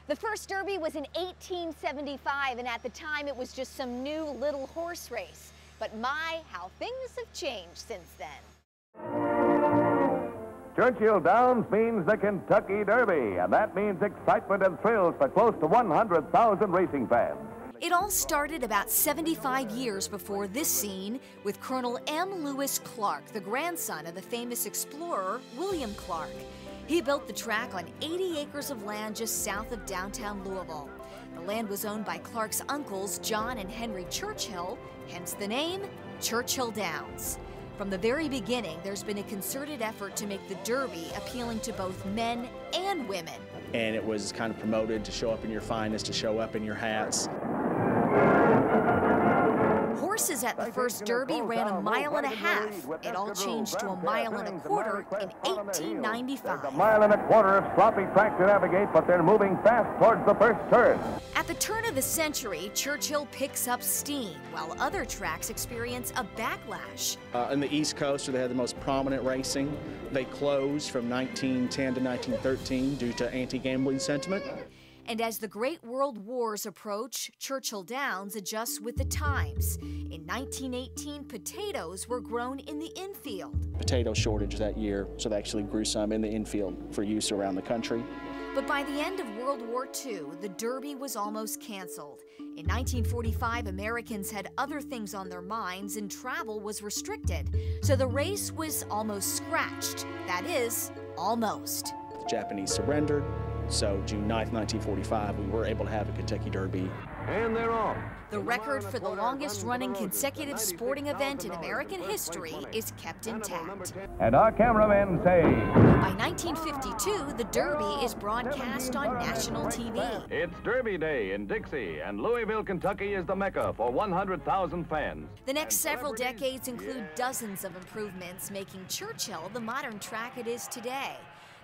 The first Derby was in 1875, and at the time it was just some new little horse race. But my, how things have changed since then. Churchill Downs means the Kentucky Derby, and that means excitement and thrills for close to 100,000 racing fans. It all started about 75 years before this scene with Colonel M. Lewis Clark, the grandson of the famous explorer William Clark. He built the track on 80 acres of land just south of downtown Louisville. The land was owned by Clark's uncles, John and Henry Churchill, hence the name Churchill Downs. From the very beginning, there's been a concerted effort to make the Derby appealing to both men and women. And it was kind of promoted to show up in your finest, to show up in your hats. Horses at the first Derby ran a mile and a half. It all changed to a mile and a quarter in 1895. A mile and a quarter of sloppy track to navigate, but they're moving fast towards the first turn. At the turn of the century, Churchill picks up steam, while other tracks experience a backlash. On the East Coast, where they had the most prominent racing, they closed from 1910 to 1913 due to anti-gambling sentiment. And as the Great World Wars approach, Churchill Downs adjusts with the times. In 1918, potatoes were grown in the infield. Potato shortage that year, so they actually grew some in the infield for use around the country. But by the end of World War II, the Derby was almost canceled. In 1945, Americans had other things on their minds and travel was restricted. So the race was almost scratched. That is, almost. The Japanese surrendered. So June 9th, 1945, we were able to have a Kentucky Derby. And they're off. The record for the longest-running consecutive sporting event in American history is kept intact. And our cameramen say... By 1952, the Derby is broadcast on national TV. It's Derby Day in Dixie, and Louisville, Kentucky is the mecca for 100,000 fans. The next several decades include dozens of improvements, making Churchill the modern track it is today.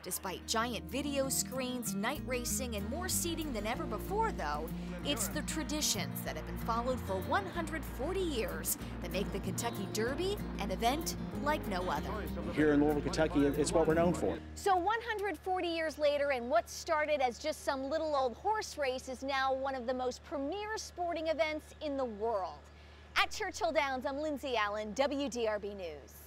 Despite giant video screens, night racing, and more seating than ever before, though, it's the traditions that have been followed for 140 years that make the Kentucky Derby an event like no other. Here in Louisville, Kentucky, it's what we're known for. So 140 years later, and what started as just some little old horse race is now one of the most premier sporting events in the world. At Churchill Downs, I'm Lindsay Allen, WDRB News.